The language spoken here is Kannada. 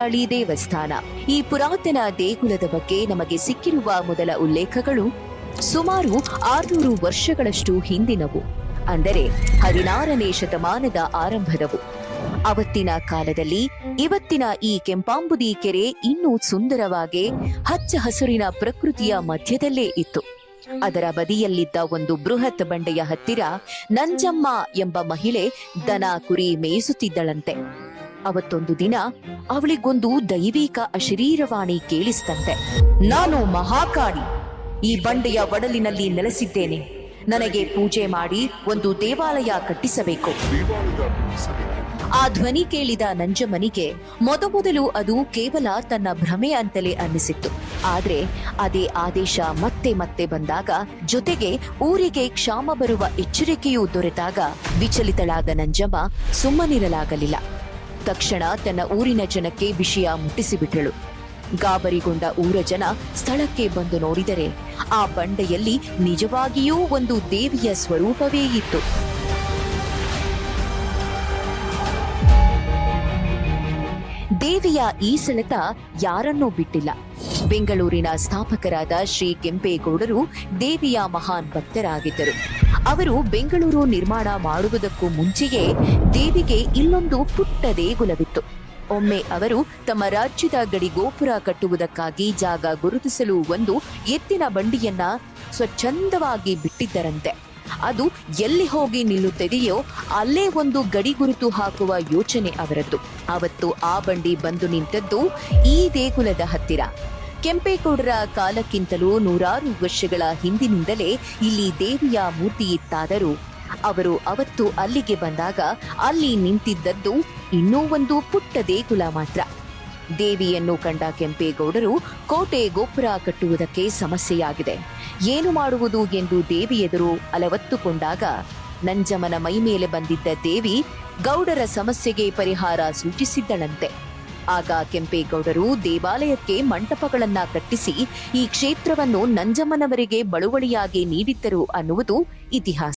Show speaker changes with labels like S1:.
S1: ಕಾಳಿ ದೇವಸ್ಥಾನ. ಈ ಪುರಾತನ ದೇಗುಲದ ಬಗ್ಗೆ ನಮಗೆ ಸಿಕ್ಕಿರುವ ಮೊದಲ ಉಲ್ಲೇಖಗಳು ಸುಮಾರು 600 ವರ್ಷಗಳಷ್ಟು ಹಿಂದಿನವು, ಅಂದರೆ 16ನೇ ಶತಮಾನದ ಆರಂಭದವು. ಅವತ್ತಿನ ಕಾಲದಲ್ಲಿ ಇವತ್ತಿನ ಈ ಕೆಂಪಾಂಬುದಿ ಕೆರೆ ಇನ್ನೂ ಸುಂದರವಾಗಿ ಹಚ್ಚ ಹಸುರಿನ ಪ್ರಕೃತಿಯ ಮಧ್ಯದಲ್ಲೇ ಇತ್ತು. ಅದರ ಬದಿಯಲ್ಲಿದ್ದ ಒಂದು ಬೃಹತ್ ಬಂಡೆಯ ಹತ್ತಿರ ನಂಜಮ್ಮ ಎಂಬ ಮಹಿಳೆ ದನ ಕುರಿ ಮೇಯಿಸುತ್ತಿದ್ದಳಂತೆ. ಅವತ್ತೊಂದು ದಿನ ಅವಳಿಗೊಂದು ದೈವಿಕ ಅಶರೀರವಾಣಿ ಕೇಳಿಸ್ತಂತೆ. ನಾನು ಮಹಾಕಾಳಿ, ಈ ಬಂಡೆಯ ಒಡಲಿನಲ್ಲಿ ನೆಲೆಸಿದ್ದೇನೆ. ನನಗೆ ಪೂಜೆ ಮಾಡಿ ಒಂದು ದೇವಾಲಯ ಕಟ್ಟಿಸಬೇಕು. ಆ ಧ್ವನಿ ಕೇಳಿದ ನಂಜಮ್ಮನಿಗೆ ಮೊದಮೊದಲು ಅದು ಕೇವಲ ತನ್ನ ಭ್ರಮೆ ಅಂತಲೇ ಅನ್ನಿಸಿತ್ತು. ಆದ್ರೆ ಅದೇ ಆದೇಶ ಮತ್ತೆ ಮತ್ತೆ ಬಂದಾಗ, ಜೊತೆಗೆ ಊರಿಗೆ ಕ್ಷಾಮ ಬರುವ ಎಚ್ಚರಿಕೆಯೂ ದೊರೆತಾಗ ವಿಚಲಿತಳಾದ ನಂಜಮ್ಮ ಸುಮ್ಮನಿರಲಾಗಲಿಲ್ಲ. ತಕ್ಷಣ ತನ್ನ ಊರಿನ ಜನಕ್ಕೆ ವಿಷಯ ಮುಟ್ಟಿಸಿಬಿಟ್ಟಳು. ಗಾಬರಿಗೊಂಡ ಊರ ಜನ ಸ್ಥಳಕ್ಕೆ ಬಂದು ನೋಡಿದರೆ ಆ ಬಂಡೆಯಲ್ಲಿ ನಿಜವಾಗಿಯೂ ಒಂದು ದೇವಿಯ ಸ್ವರೂಪವೇ ಇತ್ತು. ದೇವಿಯ ಈ ಸೆಳೆತ ಯಾರನ್ನೂ ಬಿಟ್ಟಿಲ್ಲ. ಬೆಂಗಳೂರಿನ ಸ್ಥಾಪಕರಾದ ಶ್ರೀ ಕೆಂಪೇಗೌಡರು ದೇವಿಯ ಮಹಾನ್ ಭಕ್ತರಾಗಿದ್ದರು. ಅವರು ಬೆಂಗಳೂರು ನಿರ್ಮಾಣ ಮಾಡುವುದಕ್ಕೂ ಮುಂಚೆಯೇ ದೇವಿಗೆ ಇಲ್ಲೊಂದು ಪುಟ್ಟ ದೇಗುಲವಿತ್ತು. ಒಮ್ಮೆ ಅವರು ತಮ್ಮ ರಾಜ್ಯದ ಗಡಿ ಗೋಪುರ ಕಟ್ಟುವುದಕ್ಕಾಗಿ ಜಾಗ ಗುರುತಿಸಲು ಒಂದು ಎತ್ತಿನ ಬಂಡಿಯನ್ನ ಸ್ವಚ್ಛಂದವಾಗಿ ಬಿಟ್ಟಿದ್ದರಂತೆ. ಅದು ಎಲ್ಲಿ ಹೋಗಿ ನಿಲ್ಲುತ್ತದೆಯೋ ಅಲ್ಲೇ ಒಂದು ಗಡಿ ಗುರುತು ಹಾಕುವ ಯೋಚನೆ ಅವರದ್ದು. ಅವತ್ತು ಆ ಬಂಡಿ ಬಂದು ನಿಂತದ್ದು ಈ ದೇಗುಲದ ಹತ್ತಿರ. ಕೆಂಪೇಗೌಡರ ಕಾಲಕ್ಕಿಂತಲೂ 100 ವರ್ಷಗಳ ಹಿಂದಿನಿಂದಲೇ ಇಲ್ಲಿ ದೇವಿಯ ಮೂರ್ತಿ ಇತ್ತಾದರೂ ಅವರು ಅವತ್ತು ಅಲ್ಲಿಗೆ ಬಂದಾಗ ಅಲ್ಲಿ ನಿಂತಿದ್ದದ್ದು ಇನ್ನೂ ಒಂದು ಪುಟ್ಟ ದೇಗುಲ ಮಾತ್ರ. ದೇವಿಯನ್ನು ಕಂಡ ಕೆಂಪೇಗೌಡರು ಕೋಟೆ ಗೋಪುರ ಕಟ್ಟುವುದಕ್ಕೆ ಸಮಸ್ಯೆಯಾಗಿದೆ, ಏನು ಮಾಡುವುದು ಎಂದು ದೇವಿ ಎದುರು ಅಲವತ್ತುಕೊಂಡಾಗ ನಂಜಮ್ಮನ ಮೈ ಮೇಲೆ ಬಂದಿದ್ದ ದೇವಿ ಗೌಡರ ಸಮಸ್ಯೆಗೆ ಪರಿಹಾರ ಸೂಚಿಸಿದ್ದಳಂತೆ. ಆಗ ಕೆಂಪೇಗೌಡರು ದೇವಾಲಯಕ್ಕೆ ಮಂಟಪಗಳನ್ನ ಕಟ್ಟಿಸಿ ಈ ಕ್ಷೇತ್ರವನ್ನು ನಂಜಮ್ಮನವರಿಗೆ ಬಳುವಳಿಯಾಗಿ ನೀಡಿದ್ದರು ಅನ್ನುವುದು ಇತಿಹಾಸ.